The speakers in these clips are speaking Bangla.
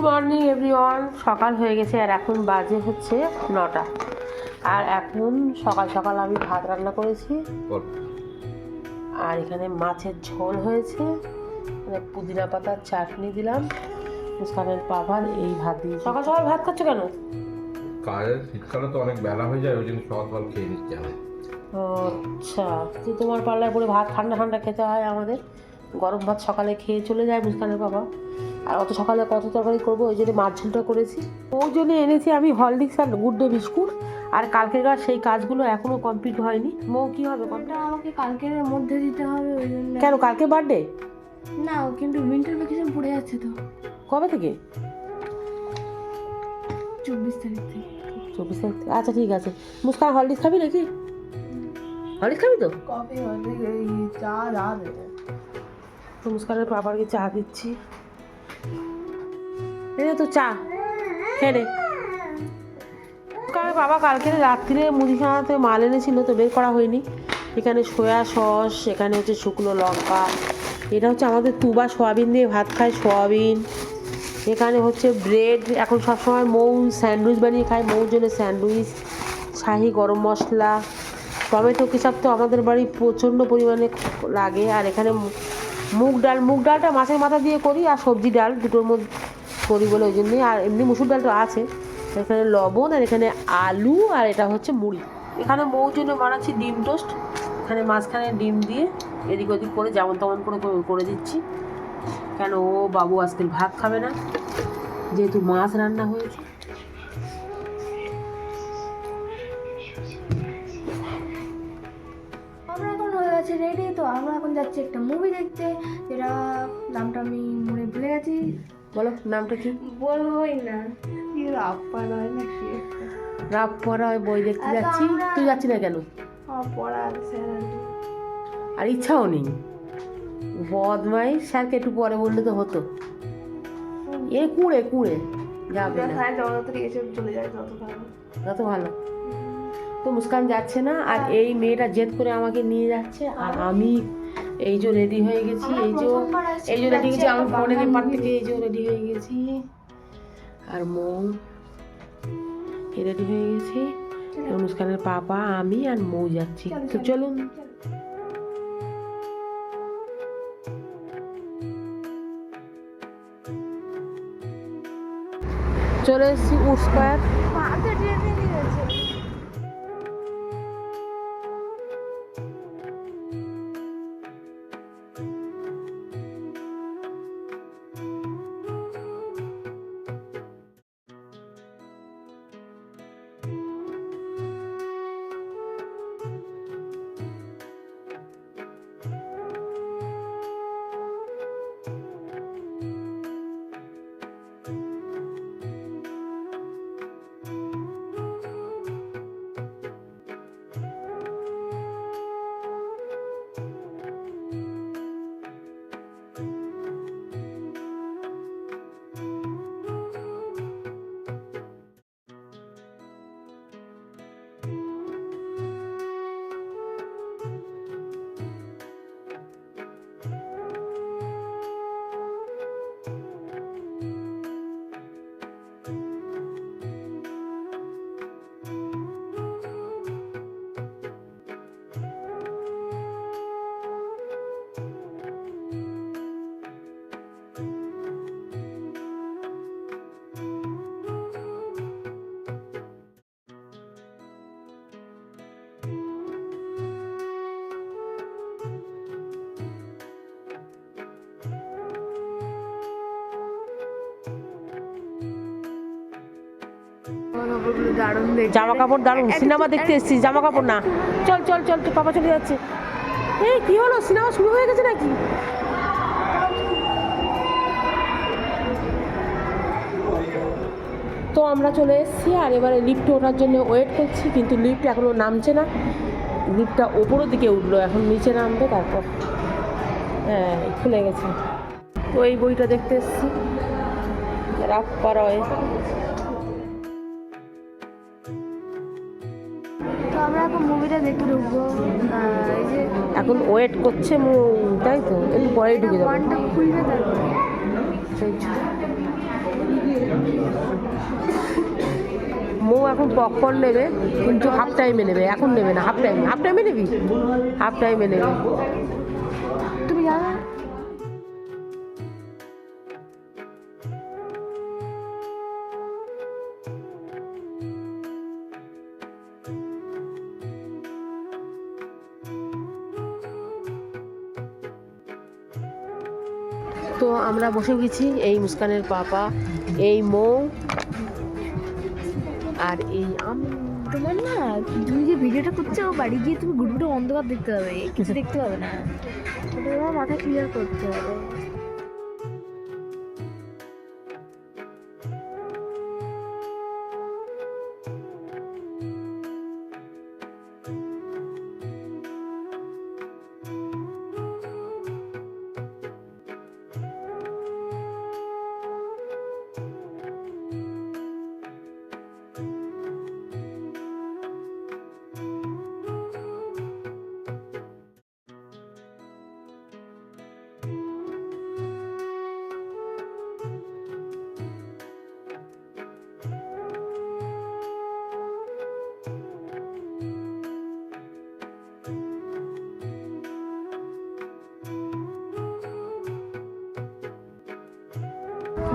মর্নিং এভরিওয়ান, সকাল হয়ে গেছে আর এখন বাজে হচ্ছে 9টা। আর এখন সকাল সকাল আমি ভাত রান্না করেছি আর এখানে মাছের ঝোল হয়েছে, পুদিনা পাতার চাটনি দিলাম, মুস্কানের পাপার এই ভাত দিয়ে। সকাল সকাল ভাত খাচ্ছ কেন? কাজের শীতকালে তো অনেক বেলা হয়ে যায়, ওই জন্য সকাল সকাল খেয়ে নিতে হয়। আচ্ছা, তো তোমার পাল্লায় পরে ভাত ঠান্ডা ঠান্ডা খেতে হয়, আমাদের গরম ভাত সকালে খেয়ে চলে যায় মুস্কানের বাবা। আর অত সকালে কত তরকারি করবো, ওই জন্য মাছ ঝোলটা করেছি। ওই জন্য এনেছি আমি হরলিক্স আর গুড ডে বিস্কুট। আর কালকেকার সেই কাজগুলো এখনো কমপ্লিট হয়নি। মৌ কি হবে? ওটা আমাকে কালকের মধ্যে দিতে হবে, ওই জন্য। কেন, কালকে বার্থডে? না, কিন্তু উইন্টার ভ্যাকেশন পড়ে যাচ্ছে তো। কবে থেকে? 24 তারিখ থেকে। 24 তারিখ থেকে? আচ্ছা ঠিক আছে। মুস্কান হরলিক্স খাবি নাকি? হরলিক্স খাবি তো? কফি হলে এই চা দেবে। তো মুস্কানের পাপারকে চা দিচ্ছি। এই তো চা খেয়ে নে। মুস্কানের বাবা কালকে রাত্রিরে মুদিখানাতে মাল এনেছিল, তো বের করা হয়নি। এখানে সয়া সস, এখানে হচ্ছে শুকনো লঙ্কা, এটা হচ্ছে আমাদের তুবা সোয়াবিন দিয়ে ভাত খায়, সোয়াবিন। এখানে হচ্ছে ব্রেড, এখন সবসময় মৌ স্যান্ডউইচ বানিয়ে খায়, মৌর জন্য স্যান্ডউইচ, শাহি গরম মশলা, টমেটো কেচাপ তো আমাদের বাড়ি প্রচণ্ড পরিমাণে লাগে। আর এখানে মুগ ডালটা মাছের মাথা দিয়ে করি, আর সবজি ডাল দুটোর মধ্যে করি বলে ওই জন্যই। আর এমনি মুসুর ডাল তো আছে। এখানে লবণ, আর এখানে আলু, আর এটা হচ্ছে মুড়ি। এখানে মৌর জন্য বানাচ্ছি ডিম টোস্ট। এখানে মাঝখানে ডিম দিয়ে এদিক ওদিক করে যেমন তেমন করে দিচ্ছি, কেন ও বাবু আজকে ভাত খাবে না, যেহেতু মাছ রান্না হয়েছে। আমরা এখন হয়ে গেছে রেডি, তো আমরা এখন যাচ্ছি একটা মুভি দেখতে, যেটা নামটা আমি মনে ভুলে গেছি। বলো নামটা কি? বলবোই না, কি রাপ্পার হয় না কি রাত পড়া বই দেখতে যাচ্ছি। তুই যাচ্ছি না কেন? পড়া আছে আর ইচ্ছাও নেই। বদমাই, স্যারকে একটু পরে বললে তো হতো। এ কুড়ে যাবে না, চলে যায় তত ভালো। তত ভালো। তো মুস্কান যাচ্ছে না, আর এই মেয়েটা জেদ করে আমাকে নিয়ে যাচ্ছে। আর আমি এই যে রেডি হয়ে গেছি, এই যে রেডি গেছি, আমার ফোনের এপার থেকে এই যে রেডি হয়ে গেছি। আর মৌ রেডি হয়ে গেছি। মুস্কানের পাপা, আমি আর মৌ যাচ্ছি। তো চলুন। চলে এসেছি উড স্কয়ার। জামা কাপড় দারুণ, সিনেমা দেখতে এসেছি, জামা কাপড় না। চল চল চল, তো পাপা চলে যাচ্ছে। এই কি হলো, সিনেমা শুরু হয়ে গেছে নাকি? তো আমরা চলে এসেছি, আর এবারে লিফটে ওঠার জন্য ওয়েট করছি, কিন্তু লিফট এখনও নামছে না। লিফটটা ওপরের দিকে উঠলো, এখন নিচে নামবে, তারপর হ্যাঁ খুলে গেছে। তো এই বইটা দেখতে এসেছি, রাত পারা হয়ে। তো আমরা এখন মুভিটা দেখতে ঢুকবো। এই যে এখন ওয়েট করছে, তাই তো একটু পরেই ঢুকে যাবো। ওয়ানটা খুলবে তারপরে। সেই মৌ এখন পপকর্ন নেবে, কিন্তু হাফ টাইমে নেবে, এখন নেবে না, হাফ টাইমে নেবি, হাফ টাইমে নেবে। তুমি জানো তো আমরা বসে গেছি, এই মুস্কানের পাপা, এই মৌ আর এই আমি। তোমার না, তুমি যে ভিডিওটা করছো বাড়ি গিয়ে তুমি গুডগুডো অন্ধকার দেখতে হবে, কিছু দেখতে পাবে না, ওটা তোমার মাথা ক্লিয়ার করতে হবে।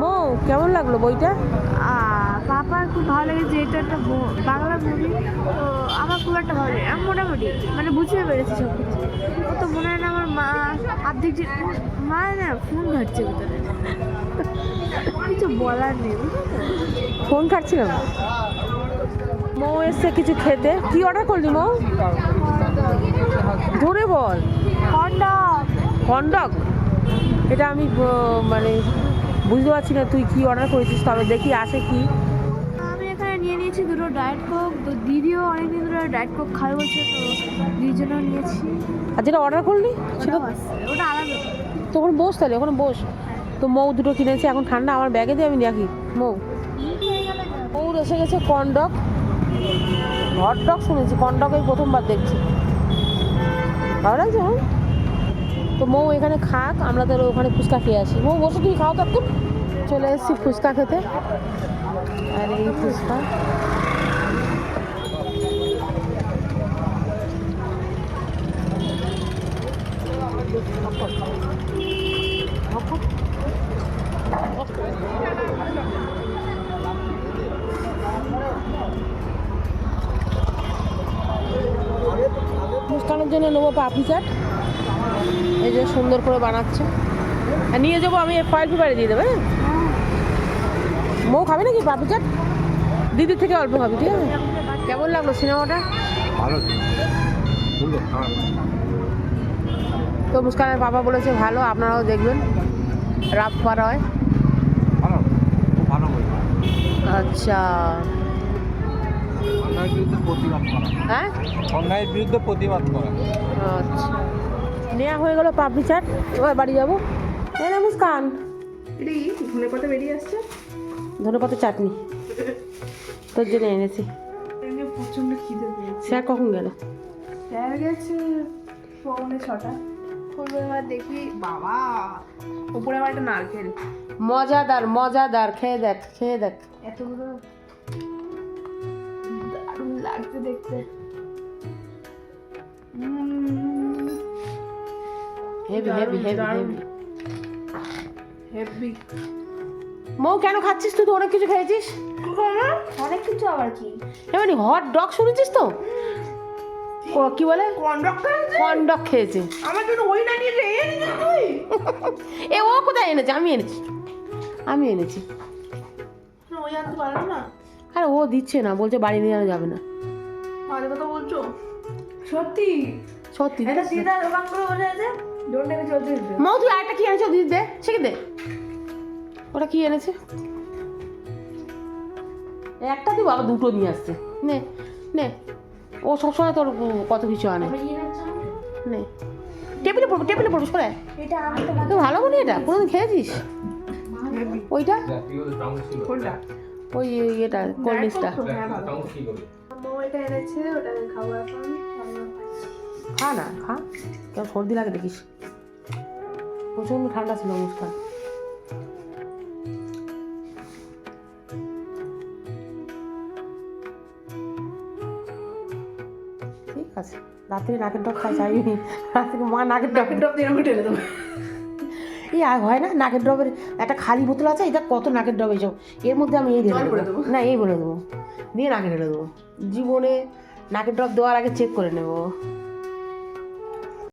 মৌ কেমন লাগলো বইটা? পাপার খুব ভালো লেগেছে, এটা একটা বাংলা মুভি, তো আমার খুব একটা ভালো লাগে, আমি মোটামুটি মানে বুঝতে পেরেছি সব কিছু। ও তো মনে হয় না আমার মা অর্ধেক যে মা না ফোন ঘাটছে ভিতরে, কিছু বলার নেই, বুঝলি তো? ফোন কাটছিলাম। মৌ এসছে কিছু খেতে, কি অর্ডার করলি মৌ? ধরে বল। কন্ডক, এটা আমি মানে বুঝতে পারছি না তুই কি অর্ডার করেছিস, তবে দেখি আসে কি। আমি এখানে নিয়ে নিয়েছি দুটো ডায়েট কোক, তো দিদিও অনেকদিন ধরে ডায়েট কোক খাবে বলছে, তো দুইজনেও নিয়েছি। আর যেটা অর্ডার করলি সেটা ওটা আলাদা। তো ওখানে বস, তাহলে ওখানে বস। তো মৌ দুটো কিনেছে, এখন ঠান্ডা, আমার ব্যাগে দিয়ে আমি রাখি। মৌ এসে গেছে কন্ডক, হটডগ শুনেছি, কন্ডক এই প্রথমবার দেখছি, ভালো লাগছে। হ্যাঁ, তো মৌ এখানে খাক, আমরা তো ওখানে ফুচকা খেয়ে আসি। মৌ বসে, তুমি খাও তখন। চলে এসেছি ফুচকা খেতে, আর এই ফুচকা মুস্কানের জন্য নেবো পাপড়ি চাট, এই যে সুন্দর করে বানাচ্ছে, আর নিয়ে যাবো আমি ফয়েল পেপারে দিয়ে দেবে। মৌ খাবে নাকি পাপড়ি চাট? দিদির থেকে অল্প খাবি, ঠিক আছে? কেমন লাগলো সিনেমাটা? ভালো ছিল, সুন্দর, খারাপ না। তো মুস্কানের বাবা বলেছে ভালো, আপনারাও দেখবেন, রাত পার হয়। ভালো, খুব ভালো বই। আচ্ছা, অন্যায়ের বিরুদ্ধে প্রতিবাদ করা, হ্যাঁ, অন্যায়ের বিরুদ্ধে প্রতিবাদ করা। আচ্ছা, নেওয়া হয়ে গেল পাপড়ি চাট, এবার বাড়ি যাবো। এই না মুস্কান, ধনে পাতা বেরিয়ে আসছে, ধনেপাতা চাটনি তোর জন্য এনেছি। প্রচন্ড খিদে পেয়েছে। স্যার কখন গেল? স্যার গেছে পৌনে 6টা। খুলবো এবার দেখি, বাবা উপরে আমার একটা নারকেল, মজাদার, খেয়ে দেখ, এতগুলো দারুণ লাগছে দেখতে। হেভি। মৌ কেন খাচ্ছিস তুই? তো অনেক কিছু খেয়েছিস। অনেক কিছু আবার কি? এমনি হট ডগ শুনেছিস তো? কি বলে? কন্ডক খেয়েছে। আমার জন্য ওই না নিয়ে তুই এ ও কোথায় এনেছে? আমি এনেছি। ওই আনতে পারলাম না। আরে ও দিচ্ছে না, বলছে বাড়ি নিয়ে যাওয়া যাবে না। মাঝে কথা বলছো? সত্যি এটা দিদা দোকান করে বসে আছে, জোর নেমে চলছে। মৌ তুই আরেকটা কি এনেছো? দিদি দে, শিখে দে। ওটা কি এনেছে? একটা দিব, আবার দুটো নিয়ে আসছে। নে ও সবসময় তোর কত কিছু আনে। নে টেবিলে পড়বো সরে। এটা আমি তোমার তুই ভালো বলি, এটা কোনোদিন খেয়েছিস? ওইটা ওই এটা কোল্ড ড্রিঙ্কসটা এটা এনেছে, ওটা খাবো এখন। খা কেন সর্দি লাগে দেখিস। প্রচন্ড ঠান্ডা ছিল মুস্কান। আছে, রাত্রে নাকের ড্রপ খাই চাইনি, রাত্রে মা নাকের ড্রপ ড্রপ দিয়ে আমি ঢেলে দেবো। এই আর হয় না নাকের ড্রপের একটা খালি বোতল আছে, এটা কত নাকের ড্রপ এইসব, এর মধ্যে আমি এই ঢেলে জল ভরে দেবো, দেবো। না এই বলে দেবো, দিয়ে নাকে ঢেলে দেবো, জীবনে নাকের ড্রপ দেওয়ার আগে চেক করে নেবো।